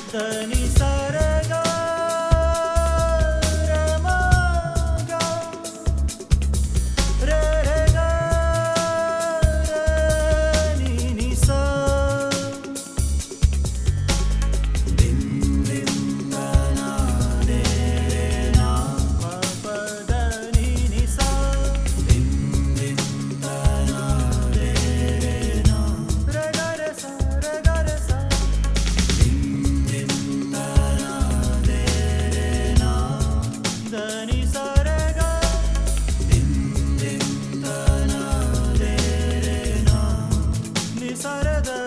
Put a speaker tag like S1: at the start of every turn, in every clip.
S1: Thadani Saraga Ramaga Re Re Ga Re Ni Ni Sa Din Din Ta Na De Re Na Pa Pa Da Ni Ni Sa Din Din Ta Na De Re Na Re Ga Re Sa Re Ga Re Sa Thadani Saraga Din Din Ta Na De Re Na Ni Sarada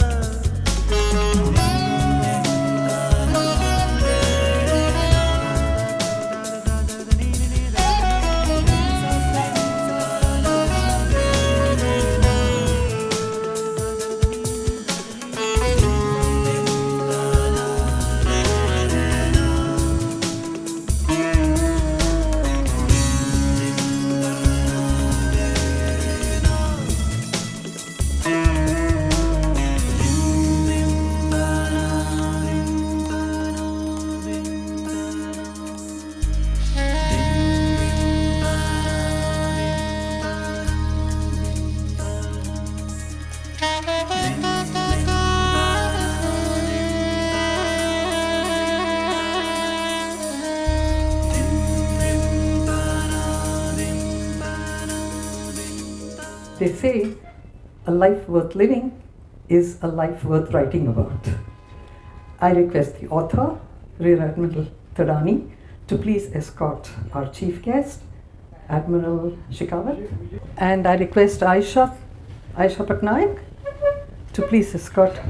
S2: They say a life worth living is a life worth writing about. I request the author, Rear Admiral Thadani, to please escort our chief guest, Admiral Shekhawat. And I request Aisha Patnaik to please escort.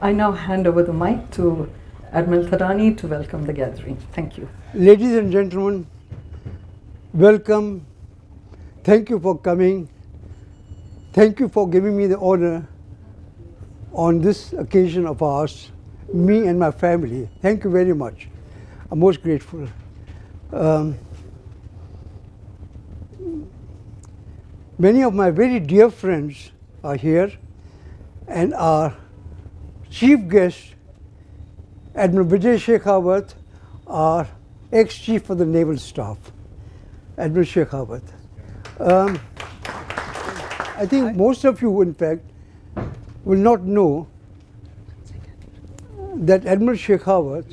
S2: I now hand over the mic to Admiral Thadani to welcome the gathering. Thank you.
S3: Ladies and gentlemen, welcome. Thank you for coming. Thank you for giving me the honor on this occasion of ours, me and my family. Thank you very much. I'm most grateful. Many of my very dear friends are here, and our chief guest, Admiral Vijay Shekhawat, our ex-chief of the Naval Staff, Admiral Shekhawat. I think most of you, in fact, will not know that Admiral Shekhawat,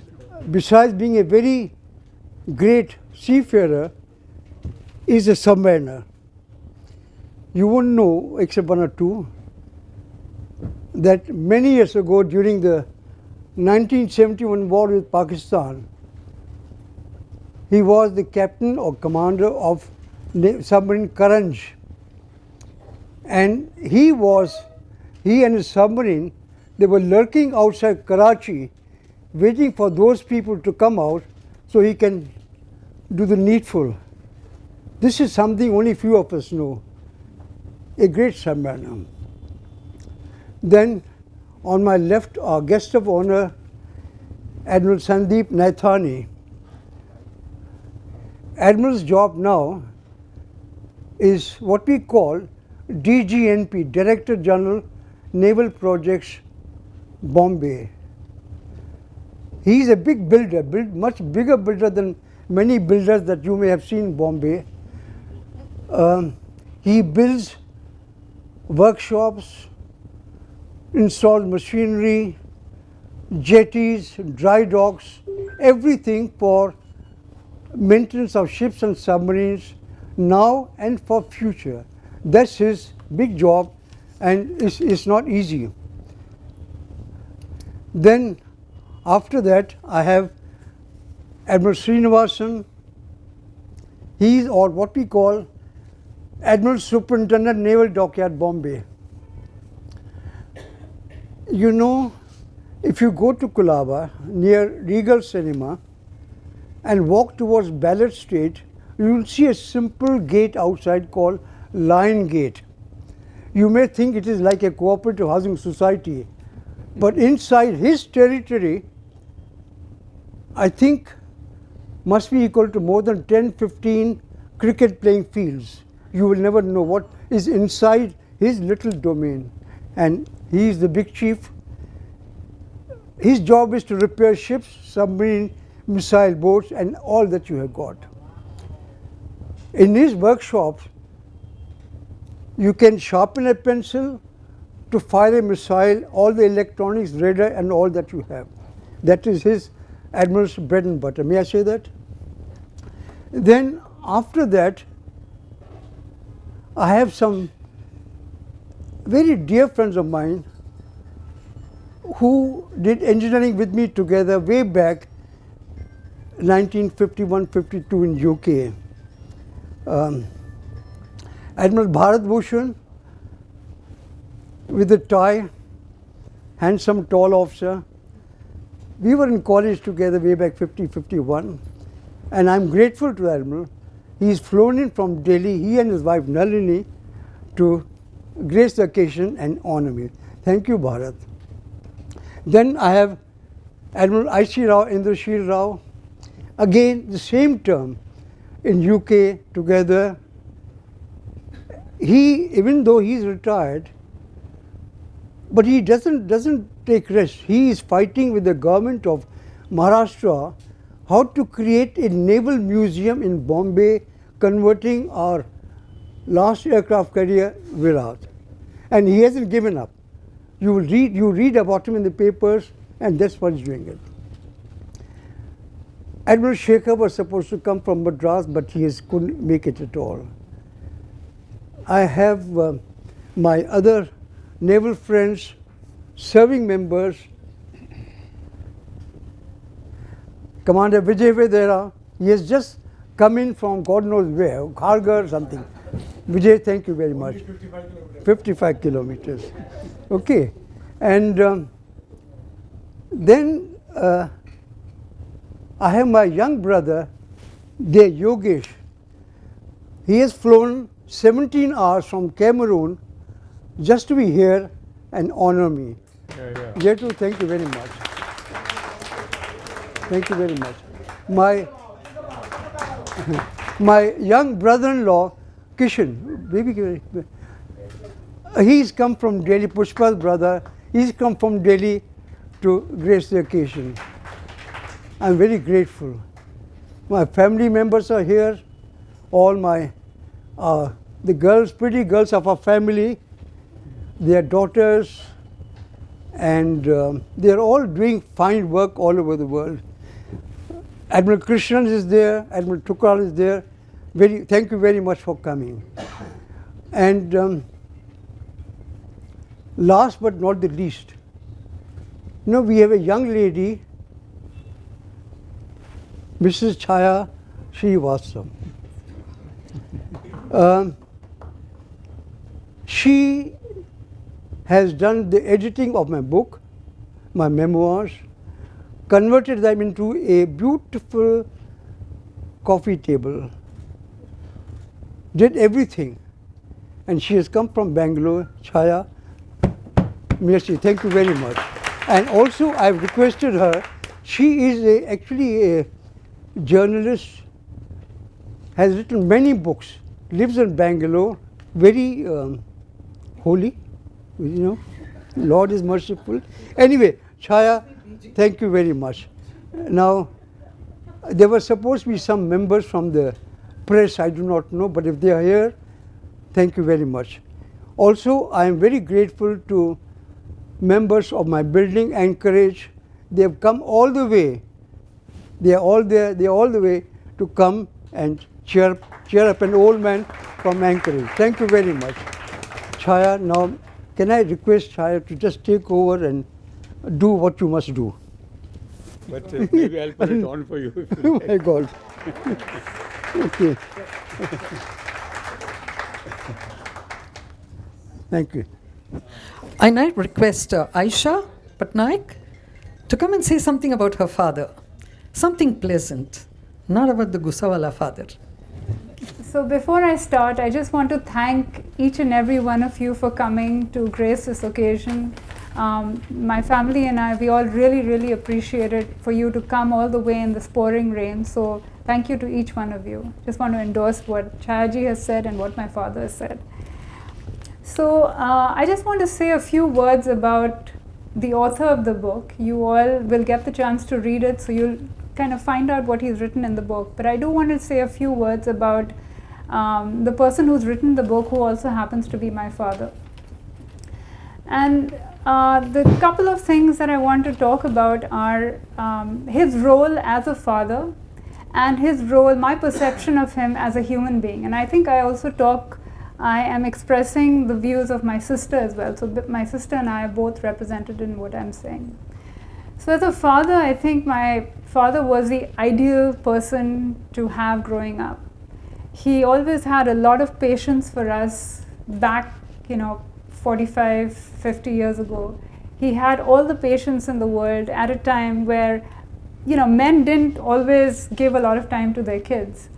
S3: besides being a very great seafarer, is a submariner. You won't know, except one or two, that many years ago during the 1971 war with Pakistan, he was the captain or commander of submarine Karanj. And he and his submarine, they were lurking outside Karachi, waiting for those people to come out so he can do the needful. This is something only few of us know. A great submariner. Then on my left, our guest of honor, Admiral Sandeep Naithani. Admiral's job now is what we call DGNP, Director General Naval Projects, Bombay. He is a big builder, much bigger builder than many builders that you may have seen in Bombay. He builds workshops, installs machinery, jetties, dry docks, everything for maintenance of ships and submarines now and for future. That's his big job, and it's not easy. Then after that, I have Admiral Srinivasan. He is, or what we call, Admiral Superintendent Naval Dockyard, Bombay. You know, if you go to Colaba near Regal Cinema and walk towards Ballard Street, you will see a simple gate outside called Lion Gate. You may think it is like a cooperative housing society, but inside his territory, I think must be equal to more than 10-15 cricket playing fields. You will never know what is inside his little domain. And he is the big chief. His job is to repair ships, submarine, missile boats, and all that you have got. In his workshops, you can sharpen a pencil to fire a missile, all the electronics, radar, and all that you have. That is his Admiral's bread and butter. May I say that? Then after that, I have some very dear friends of mine who did engineering with me together way back 1951-52 in UK. Admiral Bharat Bhushan with a tie, handsome tall officer. We were in college together way back 50-51, and I'm grateful to Admiral. He's flown in from Delhi, he and his wife Nalini, to grace the occasion and honor me. Thank you, Bharat. Then I have Admiral I.C. Rao, Indrashil Rao, again the same term in UK together. He, even though he's retired, but he doesn't take rest. He is fighting with the government of Maharashtra how to create a naval museum in Bombay, converting our last aircraft carrier Virat. And he hasn't given up. You read about him in the papers, and that's what he's doing it. Admiral Shekhar was supposed to come from Madras, but he couldn't make it at all. I have my other naval friends, serving members. Commander Vijay Vedera, he has just come in from God knows where, Khargar or something. Vijay, thank you very much. 55 kilometers. Okay. And then I have my young brother, there, Yogesh. He has flown 17 hours from Cameroon just to be here and honor me. Jetu, thank you very much. Thank you very much. My young brother-in-law, Kishan, he's come from Delhi, Pushpa's brother. He's come from Delhi to grace the occasion. I'm very grateful. My family members are here. All my the girls, pretty girls of our family, their daughters, and they're all doing fine work all over the world. Admiral Krishnan is there, Admiral Tukral is there. Thank you very much for coming. And last but not the least, we have a young lady, Mrs. Chaya Srivastava. She has done the editing of my book, my memoirs, converted them into a beautiful coffee table, did everything. And she has come from Bangalore. Chaya, merci, thank you very much. And also I've requested her, she is actually a journalist, has written many books, lives in Bangalore, very holy, Lord is merciful. Anyway, Chaya, thank you very much. Now, there were supposed to be some members from the press, I do not know, but if they are here, thank you very much. Also, I am very grateful to members of my building, Anchorage. They have come all the way. They are all there, they are all the way to come and cheer up an old man from Anchorage. Thank you very much. Chaya, now can I request Chaya to just take over and do what you must do?
S4: But maybe I'll put it on for you. If you
S3: Oh my God. Okay. Thank you.
S2: I now request Aisha Patnaik to come and say something about her father. Something pleasant, not about the Gusawala father.
S5: So before I start, I just want to thank each and every one of you for coming to grace this occasion. My family and I, we all really, really appreciate it for you to come all the way in this pouring rain. So thank you to each one of you. Just want to endorse what Chayaji has said and what my father has said. So I just want to say a few words about the author of the book. You all will get the chance to read it, so you'll kind of find out what he's written in the book. But I do want to say a few words about the person who's written the book, who also happens to be my father. And the couple of things that I want to talk about are his role as a father, and his role, my perception of him as a human being. And I think I am expressing the views of my sister as well. So my sister and I are both represented in what I'm saying. So as a father, I think my father was the ideal person to have growing up. He always had a lot of patience for us back, 45, 50 years ago. He had all the patience in the world at a time where, men didn't always give a lot of time to their kids.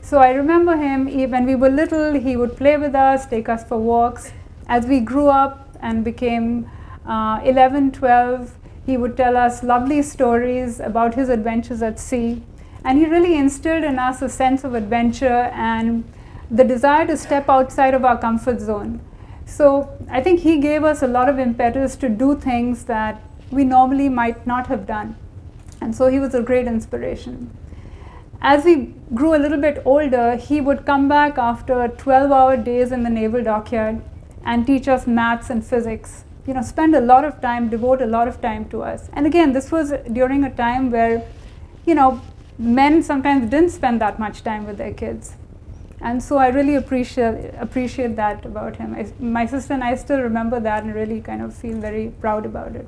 S5: So I remember him, when we were little, he would play with us, take us for walks. As we grew up and became 11, 12, he would tell us lovely stories about his adventures at sea. And he really instilled in us a sense of adventure and the desire to step outside of our comfort zone. So I think he gave us a lot of impetus to do things that we normally might not have done. And so he was a great inspiration. As we grew a little bit older, he would come back after 12-hour days in the naval dockyard and teach us maths and physics. Spend a lot of time, devote a lot of time to us. And again, this was during a time where, men sometimes didn't spend that much time with their kids. And so I really appreciate that about him. My sister and I still remember that and really kind of feel very proud about it.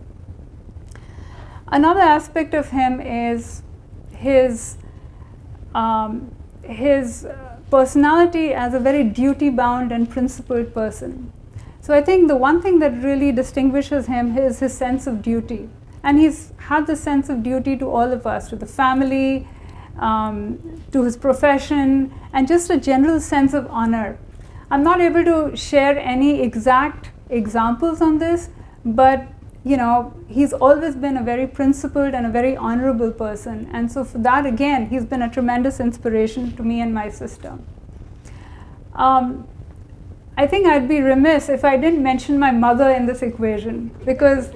S5: Another aspect of him is his personality as a very duty-bound and principled person. So I think the one thing that really distinguishes him is his sense of duty. And he's had the sense of duty to all of us, to the family, to his profession, and just a general sense of honor. I'm not able to share any exact examples on this, but he's always been a very principled and a very honorable person. And so for that, again, he's been a tremendous inspiration to me and my sister. I think I'd be remiss if I didn't mention my mother in this equation, because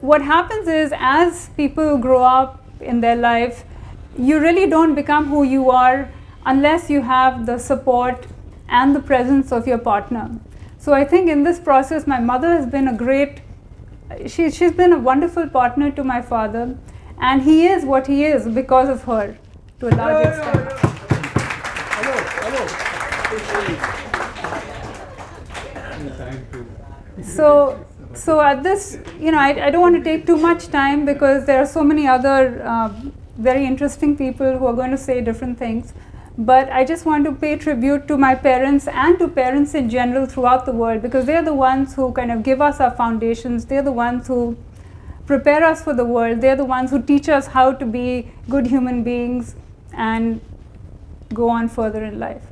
S5: what happens is, as people grow up in their life, you really don't become who you are unless you have the support and the presence of your partner. So I think in this process, my mother has been she's been a wonderful partner to my father, and he is what he is because of her, to a large extent. So at this, I don't want to take too much time, because there are so many other very interesting people who are going to say different things. But I just want to pay tribute to my parents and to parents in general throughout the world, because they're the ones who kind of give us our foundations. They're the ones who prepare us for the world. They're the ones who teach us how to be good human beings and go on further in life.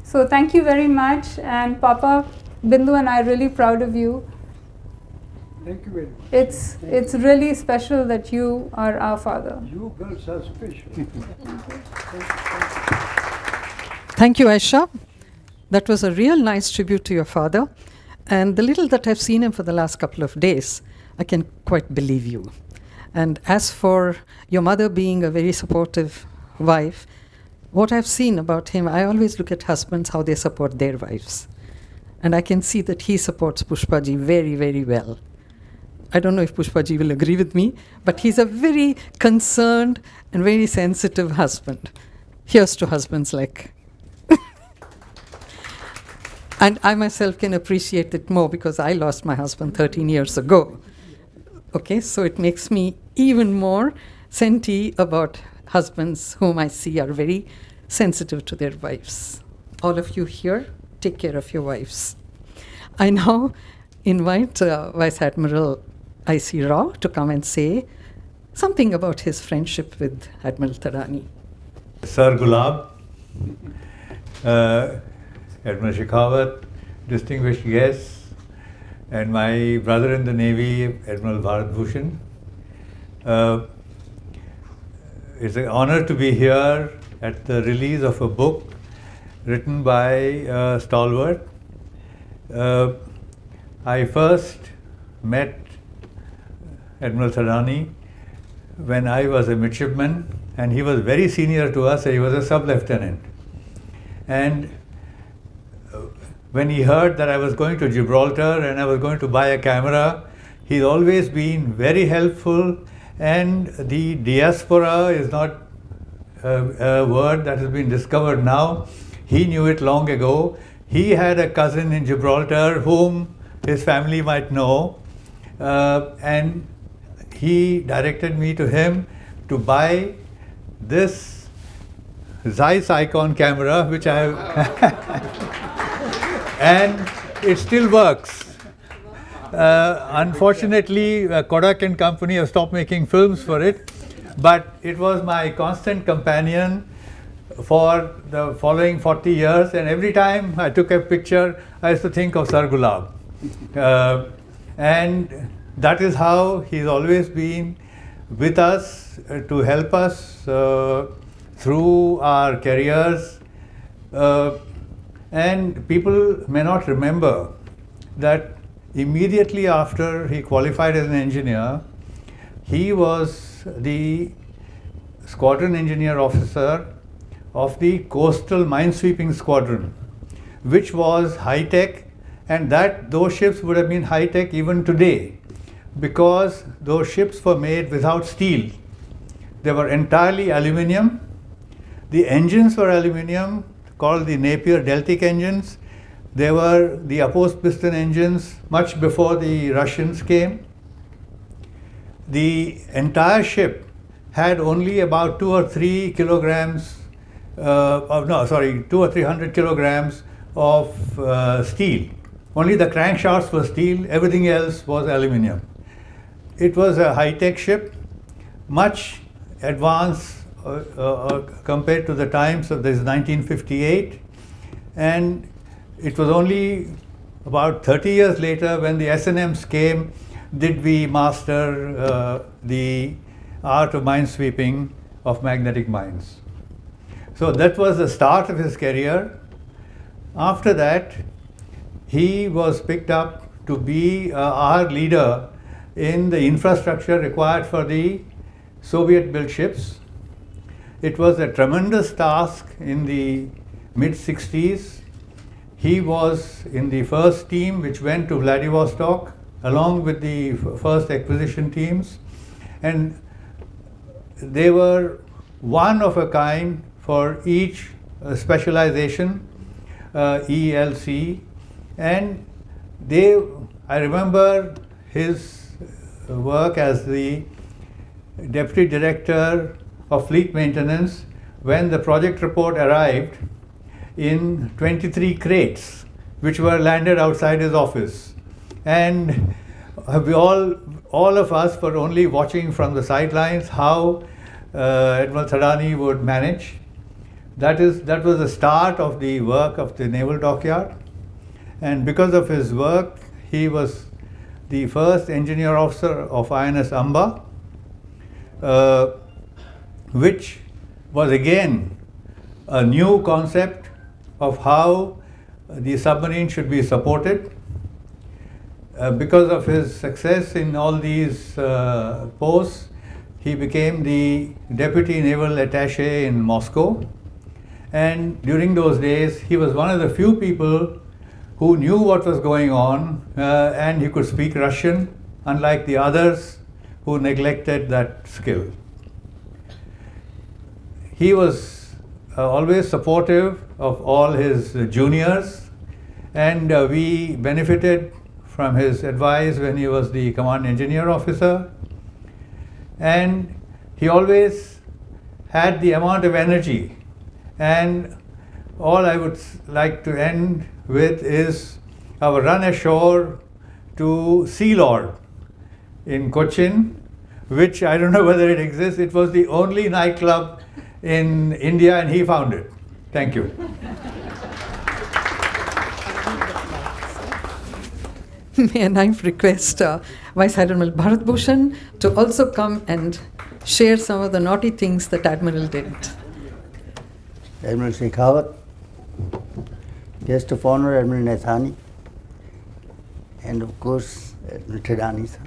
S5: So thank you very much. And Papa, Bindu and I are really proud of you.
S3: Thank you very much.
S5: It's really special that you are our father.
S3: You girls are special.
S2: Thank you, Aisha. That was a real nice tribute to your father. And the little that I've seen him for the last couple of days, I can quite believe you. And as for your mother being a very supportive wife, what I've seen about him, I always look at husbands, how they support their wives. And I can see that he supports Pushpaji very, very well. I don't know if Pushpaji will agree with me, but he's a very concerned and very sensitive husband. Here's to husbands like. And I myself can appreciate it more because I lost my husband 13 years ago. Okay, so it makes me even more senti about husbands whom I see are very sensitive to their wives. All of you here, take care of your wives. I now invite Vice Admiral I.C. Rao to come and say something about his friendship with Admiral Thadani.
S6: Sir Gulab, Admiral Shekhawat, distinguished guests, and my brother in the Navy, Admiral Bharat Bhushan. It's an honor to be here at the release of a book written by Stalwart. I first met Admiral Thadani when I was a midshipman, and he was very senior to us. He was a sub-lieutenant. And when he heard that I was going to Gibraltar and I was going to buy a camera, he's always been very helpful. And the diaspora is not a word that has been discovered now. He knew it long ago. He had a cousin in Gibraltar whom his family might know, and he directed me to him to buy this Zeiss Icon camera, which I have, and it still works. Unfortunately, Kodak and Company have stopped making films for it, but it was my constant companion for the following 40 years, and every time I took a picture, I used to think of Sir Gulab. And that is how he's always been with us to help us through our careers. And people may not remember that immediately after he qualified as an engineer, he was the squadron engineer officer of the coastal minesweeping squadron, which was high-tech, and that those ships would have been high-tech even today, because those ships were made without steel. They were entirely aluminium. The engines were aluminium, called the Napier Deltic engines. They were the opposed piston engines much before the Russians came. The entire ship had only about 2 or 3 kilograms, 2 or 300 kilograms of steel. Only the crankshafts were steel, everything else was aluminium. It was a high-tech ship, much advanced compared to the times of this 1958, and it was only about 30 years later, when the S&Ms came, did we master the art of minesweeping of magnetic mines. So that was the start of his career. After that, he was picked up to be our leader in the infrastructure required for the Soviet-built ships. It was a tremendous task in the mid-60s. He was in the first team which went to Vladivostok along with the first acquisition teams, and they were one of a kind for each specialization, ELC, and I remember his work as the Deputy Director of Fleet Maintenance when the project report arrived in 23 crates, which were landed outside his office. And we all of us were only watching from the sidelines how Admiral Thadani would manage. That was the start of the work of the Naval Dockyard. And because of his work, he was the first engineer officer of INS Amba, which was again a new concept of how the submarine should be supported. Because of his success in all these posts, he became the Deputy Naval Attaché in Moscow. And during those days, he was one of the few people who knew what was going on, and he could speak Russian, unlike the others who neglected that skill. He was always supportive of all his juniors, and we benefited from his advice when he was the command engineer officer. And he always had the amount of energy. And all I would like to end with is our run ashore to Sea Lord in Cochin, which I don't know whether it exists. It was the only nightclub in India, and he found it. Thank you.
S2: May I request Vice Admiral Bharat Bhushan to also come and share some of the naughty things that Admiral did.
S7: Admiral Shekhawat, Guest of Honor Admiral Thadani, and of course Admiral Thadani sir,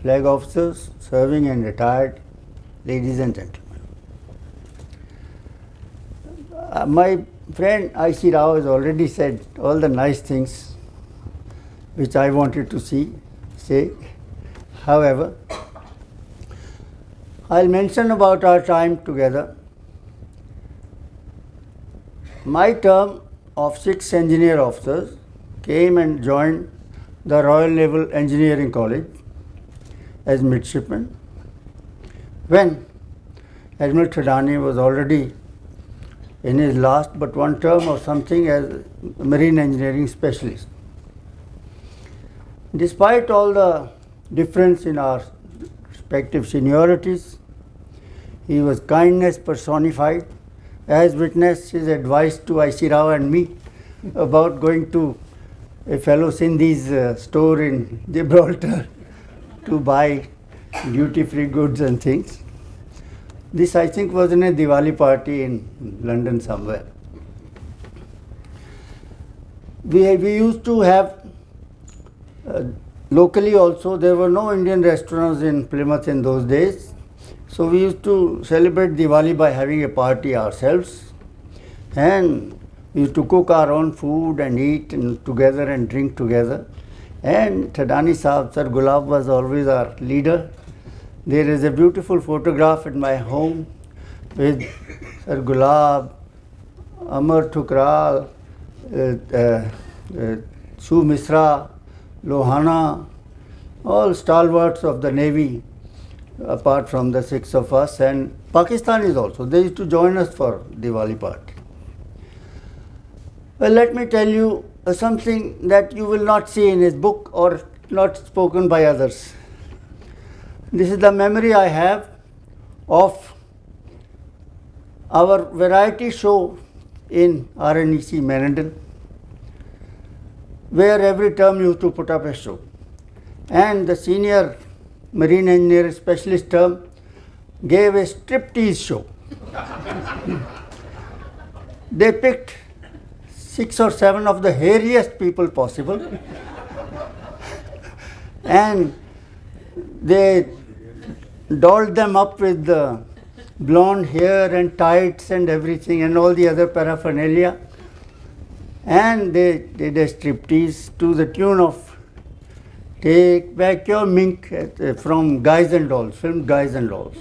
S7: flag officers, serving and retired, ladies and gentlemen. My friend I.C. Rao has already said all the nice things which I wanted to say. However, I'll mention about our time together. My term of 6 engineer officers came and joined the Royal Naval Engineering College as midshipman when Admiral Thadani was already in his last but one term or something as marine engineering specialist. Despite all the difference in our respective seniorities, he was kindness personified, as witnessed his advice to I.C. Rao and me about going to a fellow Sindhi's store in Gibraltar to buy duty-free goods and things. This, I think, was in a Diwali party in London somewhere. We used to have, locally also, there were no Indian restaurants in Plymouth in those days. So we used to celebrate Diwali by having a party ourselves. And we used to cook our own food and eat together and drink together. And Thadani Sahab, Sir Gulab was always our leader. There is a beautiful photograph at my home with Sir Gulab, Amar Thukral, Su Misra, Lohana, all stalwarts of the Navy, apart from the 6 of us, and Pakistanis also. They used to join us for Diwali party. Well, let me tell you something that you will not see in his book or not spoken by others. This is the memory I have of our variety show in RNEC Merendon, where every term used to put up a show. And the senior marine engineer specialist term gave a striptease show. They picked 6 or 7 of the hairiest people possible and they dolled them up with the blonde hair and tights and everything and all the other paraphernalia, and they did a striptease to the tune of Take Back Your Mink from Guys and Dolls, film Guys and Dolls.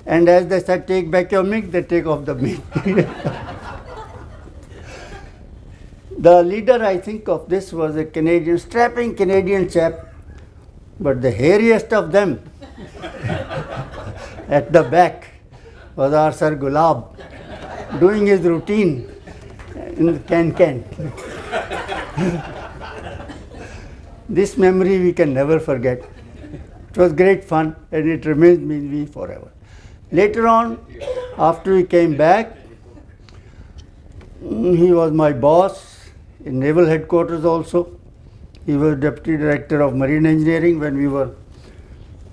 S7: And as they said, take back your mink, they take off the mink. The leader, I think, of this was a Canadian, strapping Canadian chap, but the hairiest of them at the back was our Sir Gulab, doing his routine in the can. This memory we can never forget. It was great fun and it remains with me forever. Later on, after we came back, he was my boss in Naval Headquarters also. He was Deputy Director of Marine Engineering when we were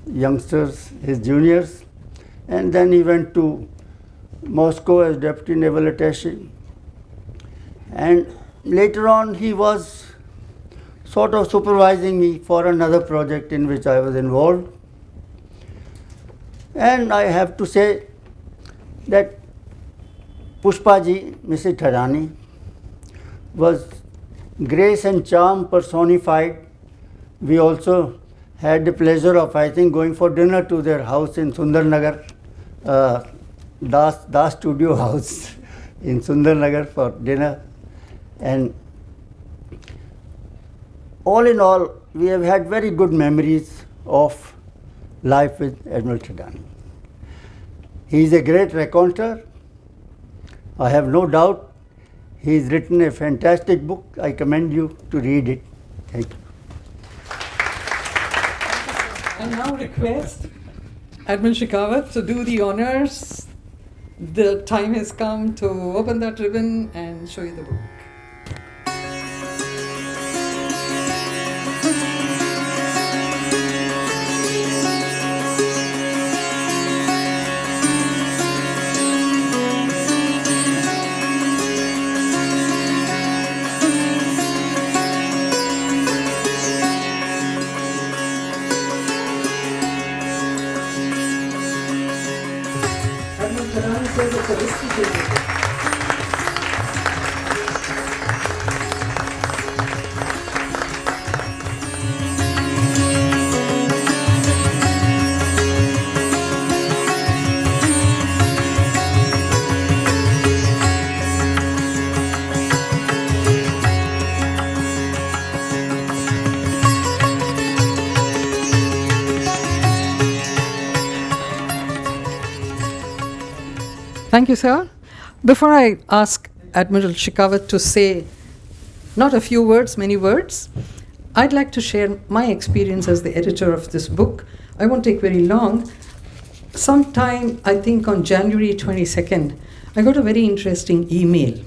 S7: youngsters, his juniors. And then he went to Moscow as Deputy Naval Attaché. And later on, he was sort of supervising me for another project in which I was involved. And I have to say that Pushpaji, Mrs. Thadani, was grace and charm personified. We also had the pleasure of, I think, going for dinner to their house in Sundarnagar, Das Studio House in Sundarnagar for dinner. And all in all, we have had very good memories of life with Admiral Thadani. He is a great raconteur. I have no doubt he has written a fantastic book. I commend you to read it. Thank you.
S2: I now request Admiral Shekhawat to do the honors. The time has come to open that ribbon and show you the book. Thadani says it's a risky thing. Thank you, sir. Before I ask Admiral Shekhawat to say not a few words, many words, I'd like to share my experience as the editor of this book. I won't take very long. Sometime, I think on January 22nd, I got a very interesting email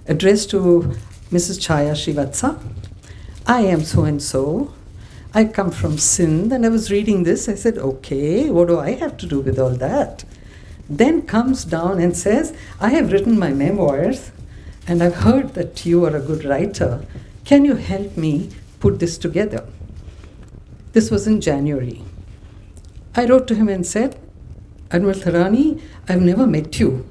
S2: addressed to Mrs. Chaya Srivatsa. I am so-and-so. I come from Sindh, and I was reading this. I said, okay, what do I have to do with all that? Then comes down and says, I have written my memoirs, and I've heard that you are a good writer. Can you help me put this together? This was in January. I wrote to him and said, Admiral Thadani, I've never met you,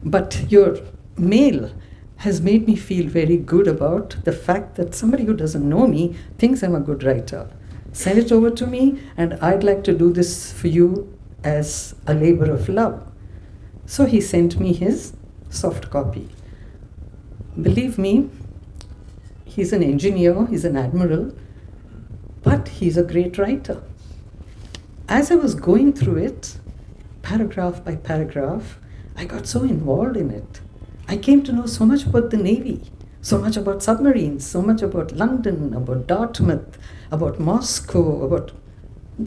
S2: but your mail has made me feel very good about the fact that somebody who doesn't know me thinks I'm a good writer. Send it over to me, and I'd like to do this for you as a labor of love. So he sent me his soft copy. Believe me, he's an engineer, he's an admiral, but he's a great writer. As I was going through it, paragraph by paragraph, I got so involved in it. I came to know so much about the Navy, so much about submarines, so much about London, about Dartmouth, about Moscow,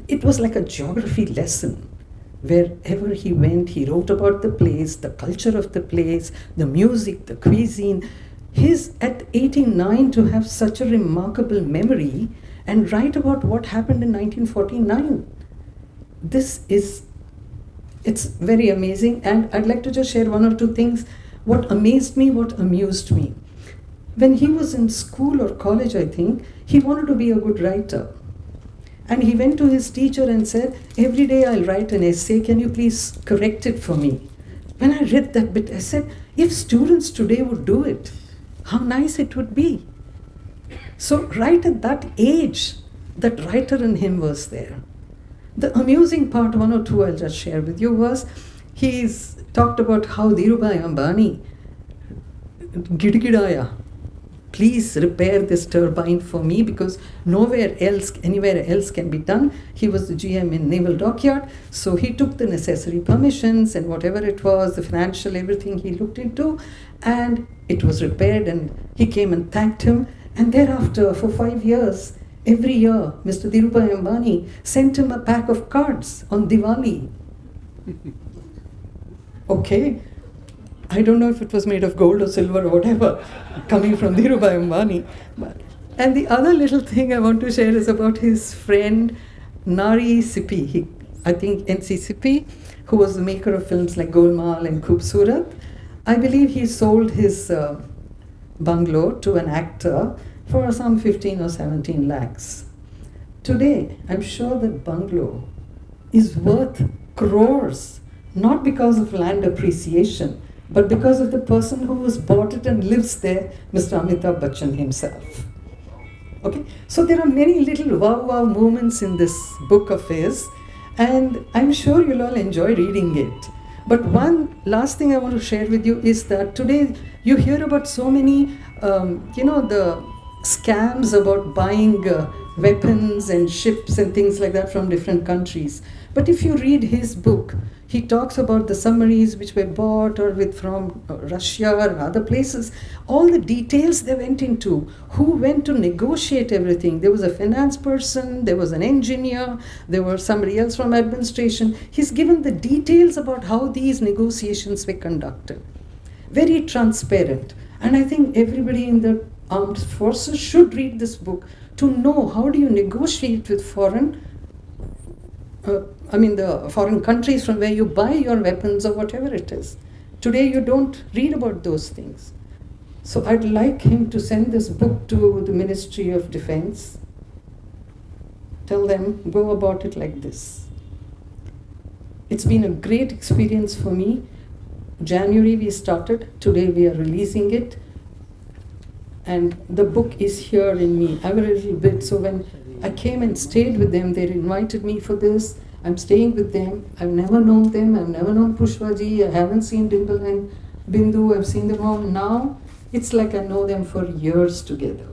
S2: it was like a geography lesson. Wherever he went, he wrote about the place, the culture of the place, the music, the cuisine. His, at 89, to have such a remarkable memory and write about what happened in 1949. It's very amazing, and I'd like to just share one or two things. What amazed me, what amused me. When he was in school or college, I think, he wanted to be a good writer. And he went to his teacher and said, every day I'll write an essay, can you please correct it for me? When I read that bit, I said, if students today would do it, how nice it would be. So right at that age, that writer in him was there. The amusing part, one or two I'll just share with you, was he's talked about how Dhirubhai Ambani, Gidgidaya, please repair this turbine for me because anywhere else can be done. He was the GM in Naval Dockyard, so he took the necessary permissions and whatever it was, the financial, everything he looked into, and it was repaired, and he came and thanked him. And thereafter, for 5 years, every year, Mr. Dhirubhai Ambani sent him a pack of cards on Diwali. Okay. I don't know if it was made of gold or silver or whatever, coming from Dhirubhai Ambani. And the other little thing I want to share is about his friend Nari Sippy, I think NC Sippy, who was the maker of films like Golmaal and Khoobsurat. I believe he sold his bungalow to an actor for some 15 or 17 lakhs. Today, I'm sure that bungalow is worth crores, not because of land appreciation, but because of the person who has bought it and lives there, Mr. Amitabh Bachchan himself. Okay, so there are many little wow moments in this book of his, and I'm sure you'll all enjoy reading it. But one last thing I want to share with you is that today you hear about so many, the scams about buying weapons and ships and things like that from different countries. But if you read his book, he talks about the submarines which were bought or from Russia or other places, all the details they went into, who went to negotiate everything. There was a finance person, there was an engineer, there was somebody else from administration. He's given the details about how these negotiations were conducted. Very transparent. And I think everybody in the armed forces should read this book to know how do you negotiate with the foreign countries from where you buy your weapons or whatever it is. Today you don't read about those things. So I'd like him to send this book to the Ministry of Defense. Tell them, go about it like this. It's been a great experience for me. January we started, today we are releasing it. And the book is here in me. I have a little bit, so when I came and stayed with them, they invited me for this. I'm staying with them. I've never known them. I've never known Pushpaji. I haven't seen Dimple and Bindu. I've seen them all. Now it's like I know them for years together.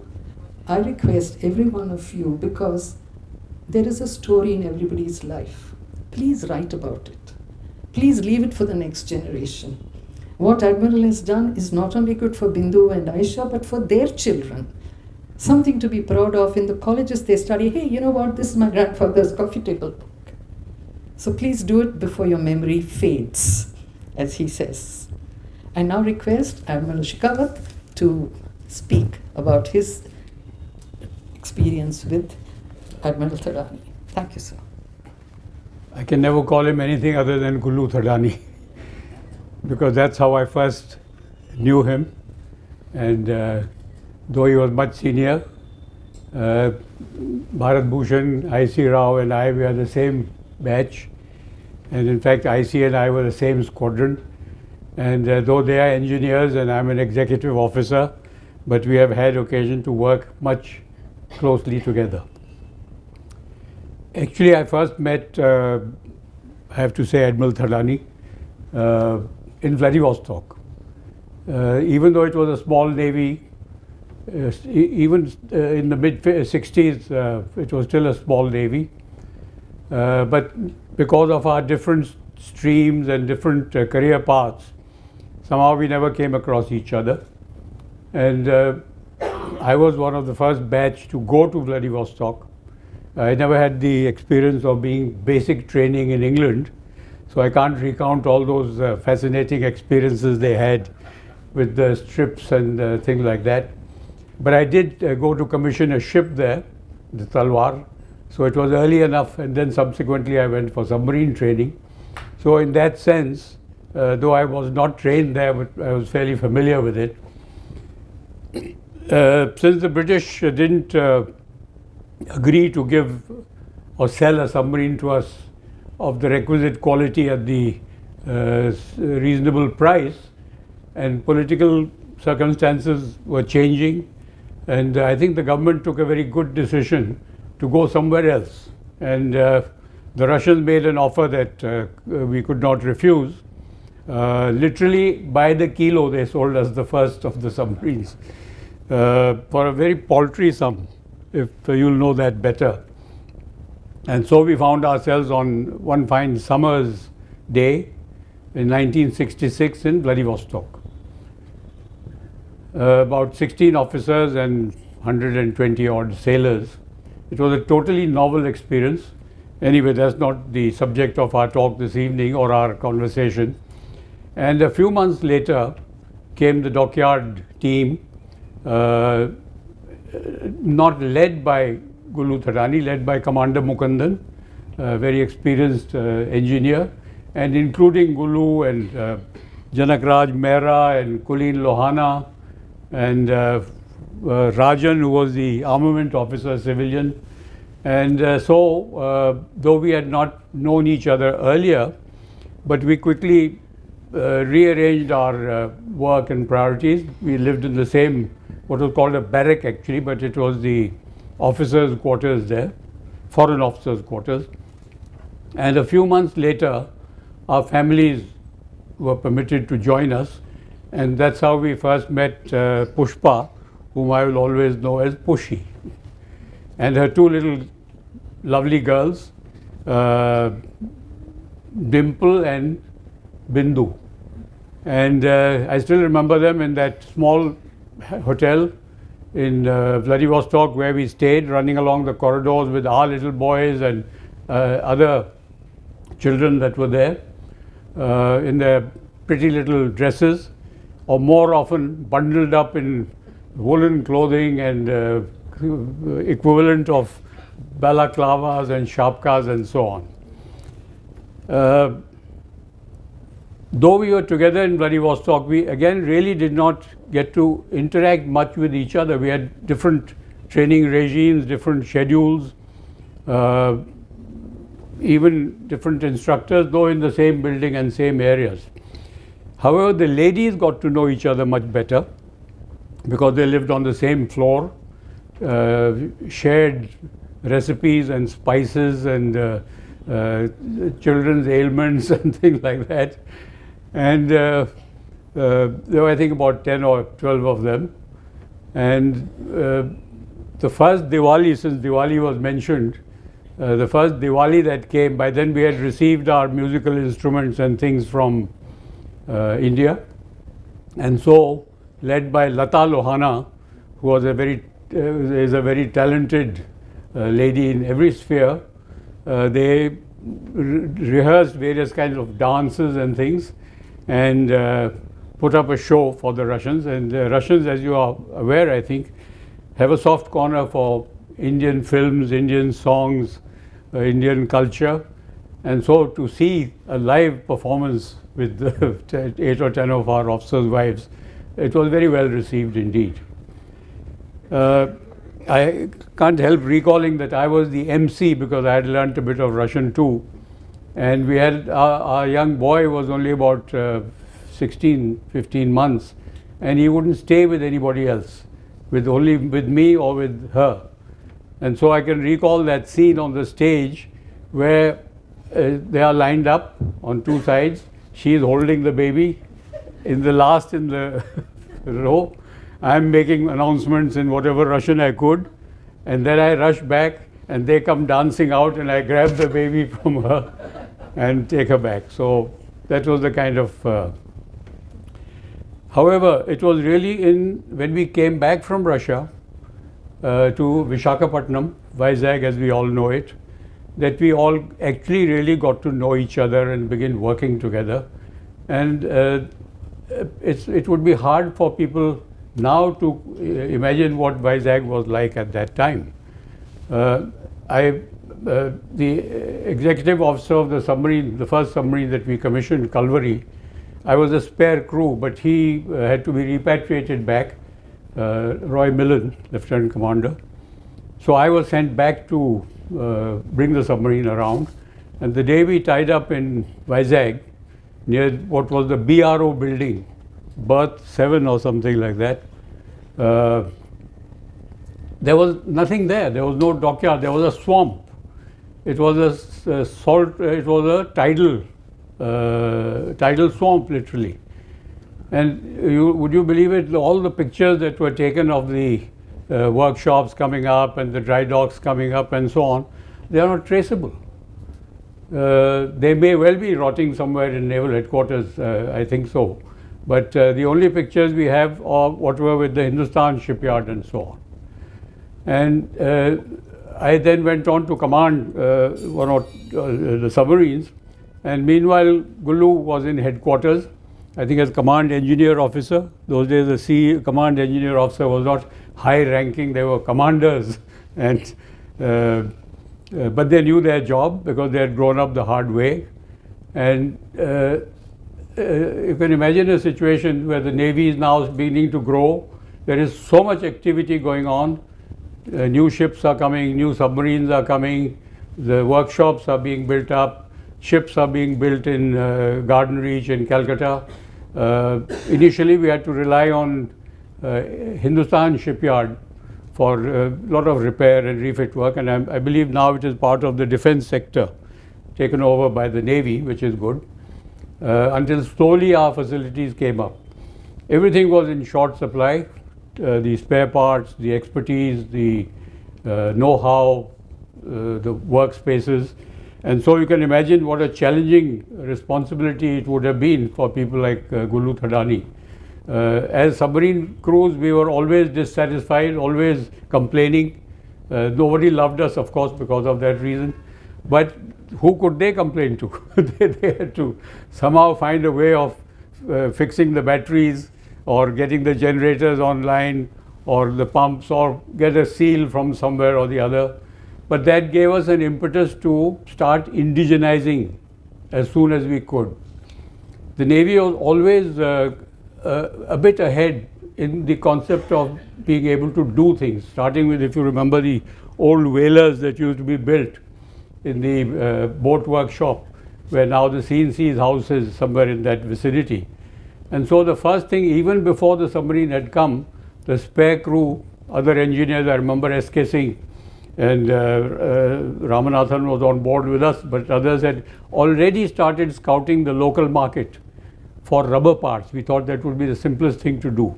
S2: I request every one of you, because there is a story in everybody's life. Please write about it. Please leave it for the next generation. What Admiral has done is not only good for Bindu and Aisha, but for their children. Something to be proud of. In the colleges they study, hey, you know what, this is my grandfather's coffee table book. So please do it before your memory fades, as he says. I now request Admiral Shekhawat to speak about his experience with Admiral Thadani. Thank you, sir.
S4: I can never call him anything other than Gulu Thadani, because that's how I first knew him. And though he was much senior, Bharat Bhushan, I.C. Rao and I, we are the same batch. And in fact, I.C. and I were the same squadron. And though they are engineers and I'm an executive officer, but we have had occasion to work much closely together. Actually, I first met, I have to say, Admiral Thadani in Vladivostok. Even though it was a small navy, even in the mid-60s, it was still a small navy. But because of our different streams and different career paths, somehow we never came across each other. And I was one of the first batch to go to Vladivostok. I never had the experience of being basic training in England, so I can't recount all those fascinating experiences they had with the strips and things like that. But I did go to commission a ship there, the Talwar, so it was early enough, and then subsequently I went for submarine training. So in that sense, though I was not trained there, but I was fairly familiar with it. Since the British didn't agree to give or sell a submarine to us of the requisite quality at the reasonable price, and political circumstances were changing, and I think the government took a very good decision to go somewhere else. And the Russians made an offer that we could not refuse. Literally by the kilo they sold us the first of the submarines for a very paltry sum, if you'll know that better. And so we found ourselves on one fine summer's day in 1966 in Vladivostok. About 16 officers and 120 odd sailors. It was a totally novel experience. Anyway, that's not the subject of our talk this evening or our conversation. And a few months later came the dockyard team, not led by Gulu Thadani, led by Commander Mukundan, a very experienced engineer, and including Gulu and Janakraj Mehra and Kulin Lohana and Rajan, who was the armament officer, civilian. And so, though we had not known each other earlier, but we quickly rearranged our work and priorities. We lived in the same, what was called a barrack actually, but it was the officers' quarters there, foreign officers' quarters. And a few months later, our families were permitted to join us, and that's how we first met Pushpa, whom I will always know as Pushi, and her two little lovely girls, Dimple and Bindu. And I still remember them in that small hotel in Vladivostok where we stayed, running along the corridors with our little boys and other children that were there in their pretty little dresses, or more often bundled up in woolen clothing and equivalent of balaclavas and shapkas and so on. Though we were together in Vladivostok, we again really did not get to interact much with each other. We had different training regimes, different schedules. even different instructors, though in the same building and same areas. However, the ladies got to know each other much better because they lived on the same floor, shared recipes and spices and children's ailments and things like that. And there were, I think, about 10 or 12 of them. And the first Diwali, since Diwali was mentioned, the first Diwali that came, by then we had received our musical instruments and things from India. And so, led by Lata Lohana, who was is a very talented lady in every sphere, they rehearsed various kinds of dances and things and put up a show for the Russians. And the Russians, as you are aware, I think, have a soft corner for Indian films, Indian songs, Indian culture. And so to see a live performance with 8 or 10 of our officers' wives, it was very well received indeed. I can't help recalling that I was the MC because I had learnt a bit of Russian too. And we had, our young boy was only about 16, 15 months, and he wouldn't stay with anybody else, only with me or with her. And so I can recall that scene on the stage where they are lined up on two sides. She is holding the baby in the last in the row. I'm making announcements in whatever Russian I could, and then I rush back and they come dancing out and I grab the baby from her and take her back. So that was the kind of however, it was really when we came back from Russia to Visakhapatnam, Vizag as we all know it, that we all actually really got to know each other and begin working together. And it would be hard for people now to imagine what Vizag was like at that time. The executive officer of the submarine, the first submarine that we commissioned, Kalvari, I was a spare crew, but he had to be repatriated back, Roy Millen, Lieutenant Commander. So I was sent back to bring the submarine around. And the day we tied up in Vizag, near what was the BRO building, Berth 7 or something like that, there was nothing there. There was no dockyard. There was a swamp. It was a it was a tidal swamp, literally. And would you believe it? All the pictures that were taken of the workshops coming up and the dry docks coming up and so on, they are not traceable. They may well be rotting somewhere in naval headquarters, I think so. But the only pictures we have are what were with the Hindustan shipyard and so on. And I then went on to command one of the submarines. And meanwhile, Gulu was in headquarters, I think as command engineer officer. Those days the command engineer officer was not high ranking, they were commanders. And but they knew their job because they had grown up the hard way. And you can imagine a situation where the Navy is now beginning to grow. There is so much activity going on. New ships are coming, new submarines are coming, the workshops are being built up, ships are being built in Garden Reach in Calcutta. Initially we had to rely on Hindustan shipyard for a lot of repair and refit work, and I believe now it is part of the defense sector taken over by the Navy, which is good, until slowly our facilities came up. Everything was in short supply, the spare parts, the expertise, the know-how, the workspaces, and so you can imagine what a challenging responsibility it would have been for people like Gulu Thadani. As submarine crews, we were always dissatisfied, always complaining. Nobody loved us, of course, because of that reason. But who could they complain to? They had to somehow find a way of fixing the batteries or getting the generators online or the pumps or get a seal from somewhere or the other. But that gave us an impetus to start indigenizing as soon as we could. The Navy was always a bit ahead in the concept of being able to do things, starting with, if you remember, the old whalers that used to be built. in the boat workshop, where now the CNC's house is somewhere in that vicinity. And so the first thing, even before the submarine had come, the spare crew, other engineers, I remember S.K. Singh and Ramanathan was on board with us, but others had already started scouting the local market for rubber parts. We thought that would be the simplest thing to do.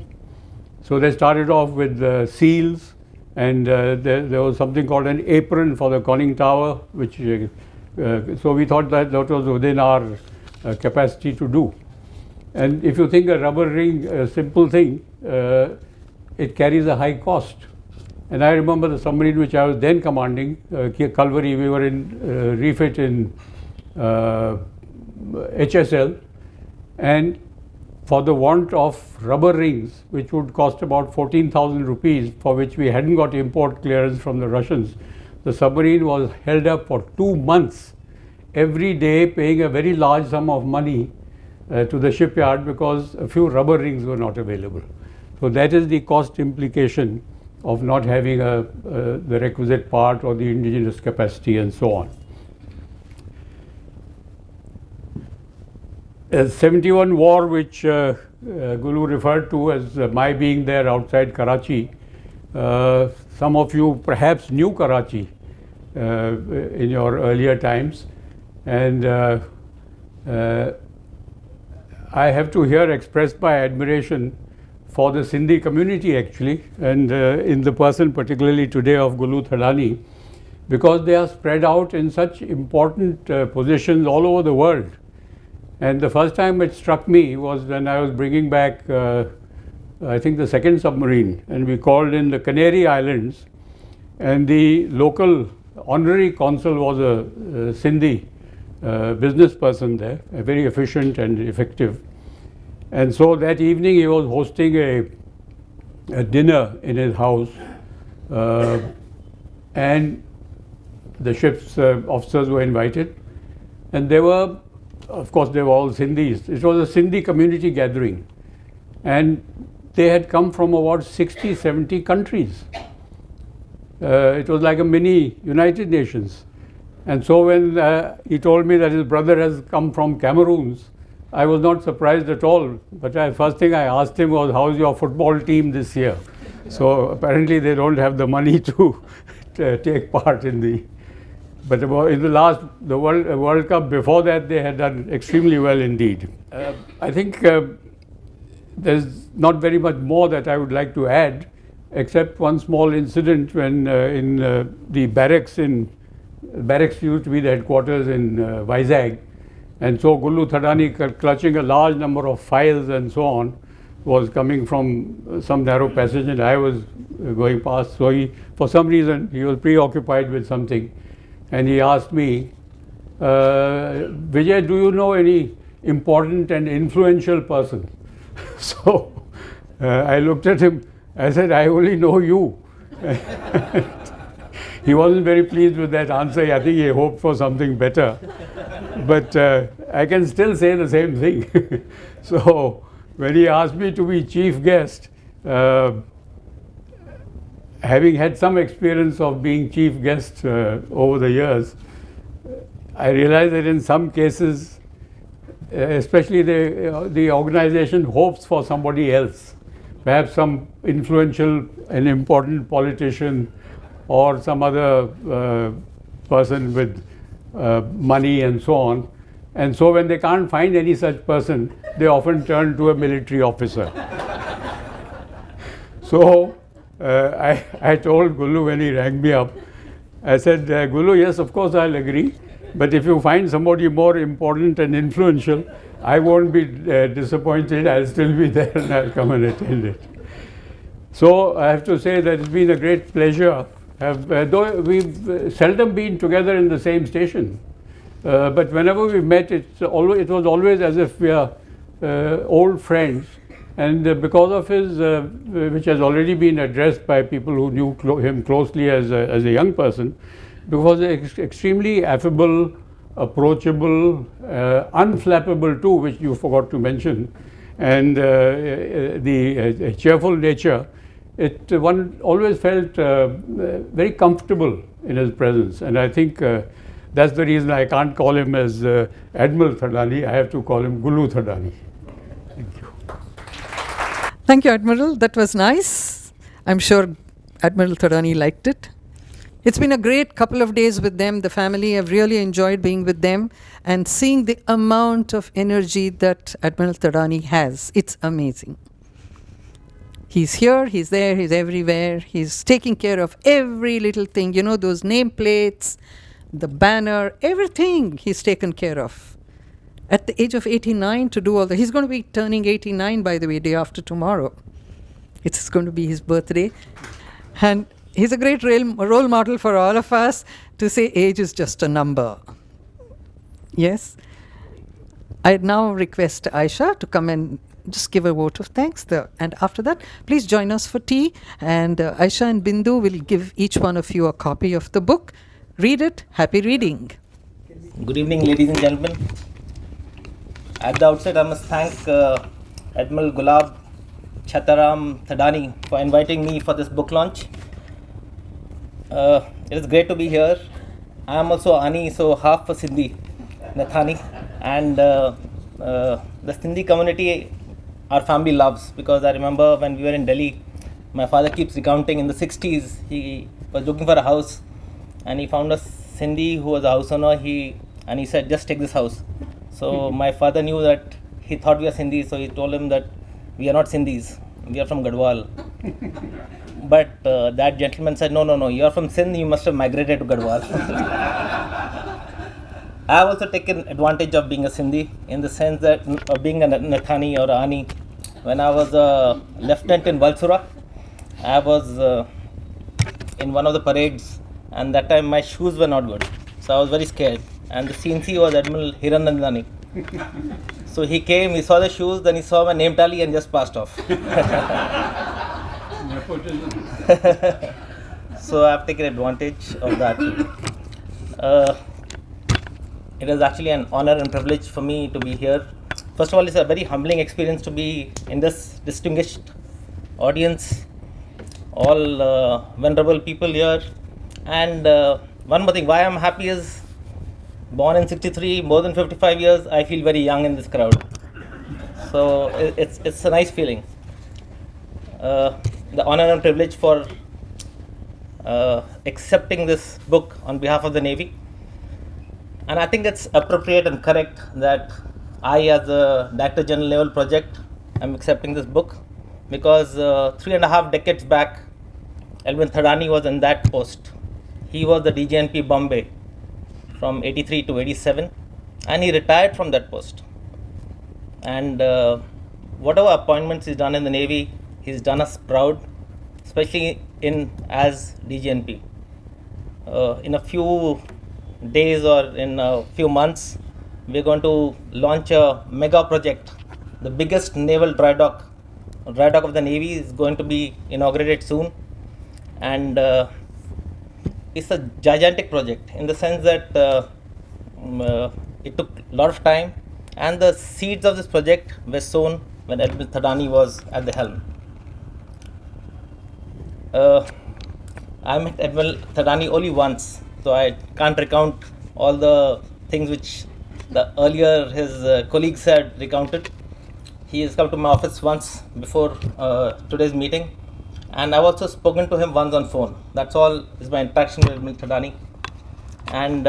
S4: So they started off with seals, and there was something called an apron for the conning tower, which so we thought that was within our capacity to do. And if you think a rubber ring, a simple thing, it carries a high cost. And I remember the submarine which I was then commanding, Calvary, we were in refit in HSL, and for the want of rubber rings, which would cost about 14,000 rupees, for which we hadn't got import clearance from the Russians, the submarine was held up for 2 months, every day paying a very large sum of money to the shipyard because a few rubber rings were not available. So that is the cost implication of not having the requisite part or the indigenous capacity and so on. The 71 war, which Gulu referred to as my being there outside Karachi, some of you perhaps knew Karachi in your earlier times, and I have to here express my admiration for the Sindhi community actually, and in the person particularly today of Gulu Thadani, because they are spread out in such important positions all over the world. And the first time it struck me was when I was bringing back, I think, the second submarine, and we called in the Canary Islands, and the local honorary consul was a Sindhi business person there, very efficient and effective. And so that evening he was hosting a dinner in his house, and the ship's officers were invited, and they were, of course, they were all Sindhis. It was a Sindhi community gathering, and they had come from about 60, 70 countries. It was like a mini United Nations. And so when he told me that his brother has come from Cameroon, I was not surprised at all. But first thing I asked him was, how's your football team this year? So apparently they don't have the money to take part in the... But in the World Cup before that, they had done extremely well indeed. I think there's not very much more that I would like to add, except one small incident when in the barracks used to be the headquarters in Vizag, and so Gulu Thadani, clutching a large number of files and so on, was coming from some narrow passage, and I was going past. So for some reason, he was preoccupied with something. And he asked me, Vijay, do you know any important and influential person? So I looked at him, I said, I only know you. He wasn't very pleased with that answer. I think he hoped for something better. But I can still say the same thing. So when he asked me to be chief guest, having had some experience of being chief guest over the years, I realized that in some cases, especially the organization hopes for somebody else, perhaps some influential and important politician or some other person with money and so on. And so when they can't find any such person, they often turn to a military officer. So I told Gulu when he rang me up, I said, Gulu, yes, of course I'll agree, but if you find somebody more important and influential, I won't be disappointed. I'll still be there and I'll come and attend it. So I have to say that it's been a great pleasure. Though we've seldom been together in the same station, but whenever we met, it was always as if we are old friends. And because of his, which has already been addressed by people who knew him closely as a young person, because extremely affable, approachable, unflappable too, which you forgot to mention, and the cheerful nature, one always felt very comfortable in his presence. And I think That's the reason I can't call him as Admiral Thadani. I have to call him Gulu Thadani. Thank you.
S2: Thank you, Admiral. That was nice. I'm sure Admiral Thadani liked it. It's been a great couple of days with them. The family, I've really enjoyed being with them and seeing the amount of energy that Admiral Thadani has. It's amazing. He's here, he's there, he's everywhere. He's taking care of every little thing. You know, those nameplates, the banner, everything he's taken care of. At the age of 89 to do all that. He's going to be turning 89, by the way, day after tomorrow. It's going to be his birthday. And he's a great role model for all of us to say age is just a number. Yes? I now request Aisha to come and just give a vote of thanks. And after that, please join us for tea. And Aisha and Bindu will give each one of you a copy of the book. Read it. Happy reading.
S8: Good evening, ladies and gentlemen. At the outset, I must thank Admiral Gulab Chataram Thadani for inviting me for this book launch. It is great to be here. I am also Ani, so half a Sindhi, Nathani, and the Sindhi community our family loves, because I remember when we were in Delhi, my father keeps recounting in the 60s, he was looking for a house and he found a Sindhi who was a house owner, and he said, just take this house. So my father knew that he thought we were Sindhis, so he told him that we are not Sindhis, we are from Gadwal. But that gentleman said, no, you are from Sindh, you must have migrated to Gadwal. I have also taken advantage of being a Sindhi in the sense that of being a Nathani or Ani. When I was a lieutenant in Valsura, I was in one of the parades, and that time my shoes were not good. So I was very scared. And the CNC was Admiral Hiranandani. So he came, he saw the shoes, then he saw my name tally and just passed off. So I have taken advantage of that. It is actually an honor and privilege for me to be here. First of all, it's a very humbling experience to be in this distinguished audience, all venerable people here. And one more thing, why I'm happy is, born in 63, more than 55 years, I feel very young in this crowd. So it's a nice feeling. The honor and privilege for accepting this book on behalf of the Navy. And I think it's appropriate and correct that I, as a Director General Naval Project, am accepting this book, because 3.5 decades back, Admiral Thadani was in that post. He was the DGNP Bombay from 83 to 87, and he retired from that post. And whatever appointments he's done in the Navy, he's done us proud, especially as DGNP. In a few days or in a few months, we're going to launch a mega project. The biggest naval dry dock of the Navy is going to be inaugurated soon, and it's a gigantic project in the sense that it took a lot of time, and the seeds of this project were sown when Admiral Thadani was at the helm. I met Admiral Thadani only once, so I can't recount all the things which the earlier his colleagues had recounted. He has come to my office once before today's meeting, and I've also spoken to him once on phone. That's all is my interaction with Admiral Thadani. And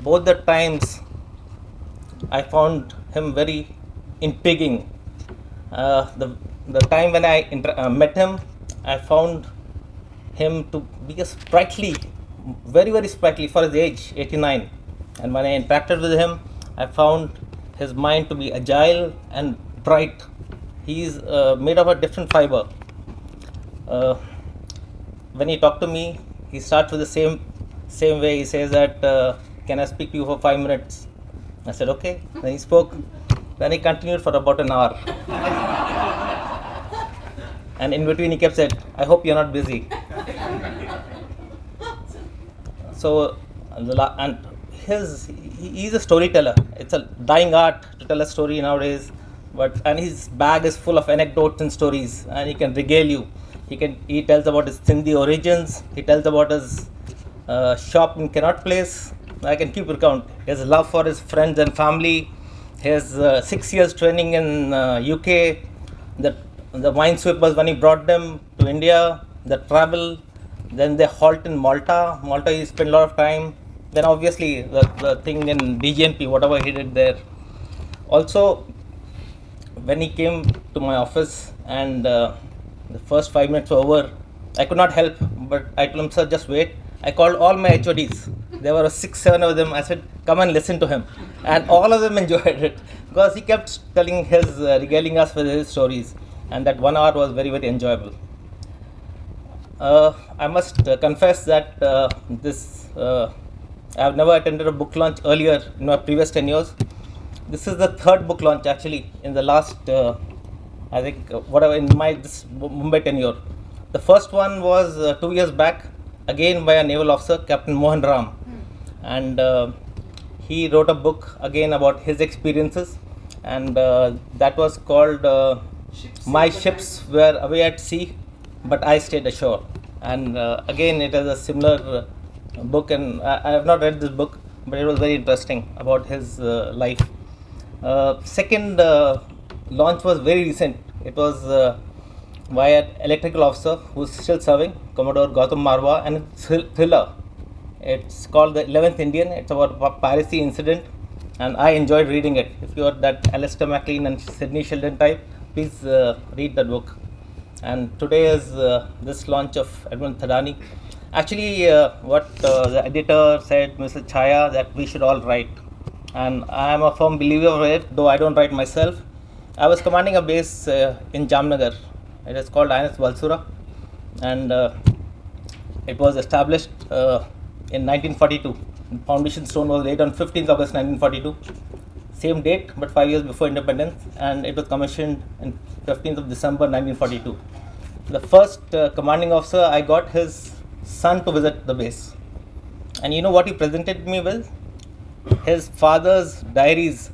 S8: both the times I found him very intriguing. The time when I met him, I found him to be a sprightly, very, very sprightly for his age, 89. And when I interacted with him, I found his mind to be agile and bright. He's made of a different fiber. When he talked to me, he starts with the same way. He says that, can I speak to you for 5 minutes? I said, okay. Then he spoke. Then he continued for about an hour. And in between he kept saying, I hope you're not busy. So, he's a storyteller. It's a dying art to tell a story nowadays. And his bag is full of anecdotes and stories, and he can regale you. He tells about his Sindhi origins. He tells about his shop in Connaught Place, I can keep recount. His love for his friends and family, his 6 years training in UK, the minesweepers when he brought them to India, the travel, then the halt in Malta. Malta he spent a lot of time. Then obviously the thing in DGNP, whatever he did there. Also, when he came to my office and the first 5 minutes were over, I could not help, but I told him, sir, just wait. I called all my HODs. There were 6, 7 of them. I said, come and listen to him. And all of them enjoyed it because he kept telling his, regaling us with his stories. And that 1 hour was very, very enjoyable. I must confess that I have never attended a book launch earlier in my previous tenures. This is the 3rd book launch actually in the last, I think, in this Mumbai tenure. The first one was 2 years back, again by a naval officer, Captain Mohan Ram. And he wrote a book again about his experiences, and that was called My Ships Were Away at Sea, But I Stayed Ashore. And again, it is a similar book, and I have not read this book, but it was very interesting about his life. Second launch was very recent. It was by an electrical officer who is still serving, Commodore Gautam Marwa, and it's thriller. It's called The 11th Indian. It's about a piracy incident, and I enjoyed reading it. If you are that Alistair MacLean and Sidney Sheldon type, please read that book. And today is this launch of Admiral Thadani. Actually, what the editor said, Mr. Chaya, that we should all write. And I am a firm believer of it, though I don't write myself. I was commanding a base in Jamnagar. It is called INS Valsura, and it was established in 1942. The foundation stone was laid on 15th August 1942. Same date, but 5 years before independence, and it was commissioned on 15th of December 1942. The first commanding officer, I got his son to visit the base. And you know what he presented me with? His father's diaries,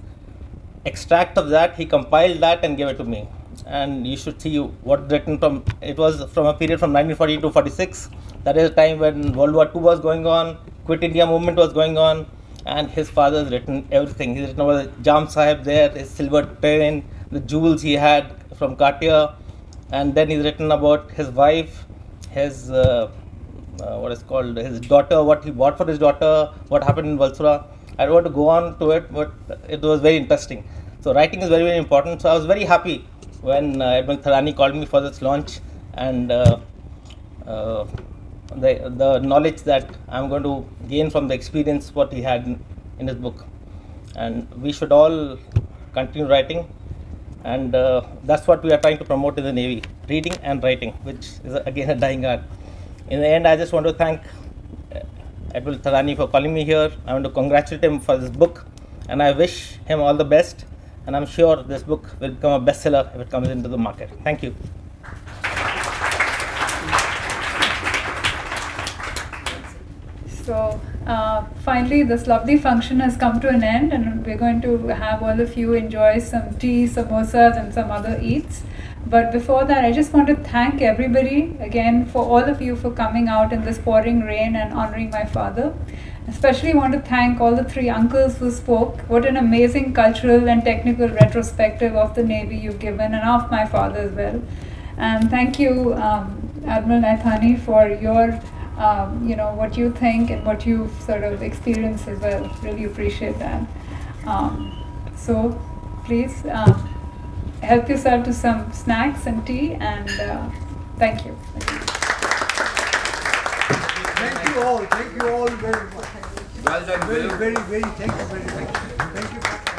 S8: extract of that, he compiled that and gave it to me. And you should see what written from, it was from a period from 1940 to 46. That is a time when World War II was going on, Quit India movement was going on, and his father has written everything. He's written about Jam Sahib there, his silver train, the jewels he had from Katia, and then he's written about his wife, his his daughter, what he bought for his daughter, what happened in Valsura. I don't want to go on to it, but it was very interesting. So writing is very, very important. So I was very happy when Admiral Thadani called me for this launch, and the knowledge that I'm going to gain from the experience what he had in his book. And we should all continue writing, and that's what we are trying to promote in the Navy, reading and writing, which is again a dying art. In the end, I just want to thank Admiral Thadani for calling me here. I want to congratulate him for this book, and I wish him all the best, and I'm sure this book will become a bestseller if it comes into the market. Thank you.
S5: So finally, this lovely function has come to an end, and we're going to have all of you enjoy some tea, samosas, and some other eats. But before that, I just want to thank everybody again, for all of you for coming out in this pouring rain and honoring my father. Especially want to thank all the 3 uncles who spoke. What an amazing cultural and technical retrospective of the Navy you've given, and of my father as well. And thank you, Admiral Naithani, for your what you think and what you've sort of experienced as well. Really appreciate that. So please help yourself to some snacks and tea, and thank you.
S3: Thank you all very much.
S1: Well done.
S3: Very, very, very, thank you very much. Thank you.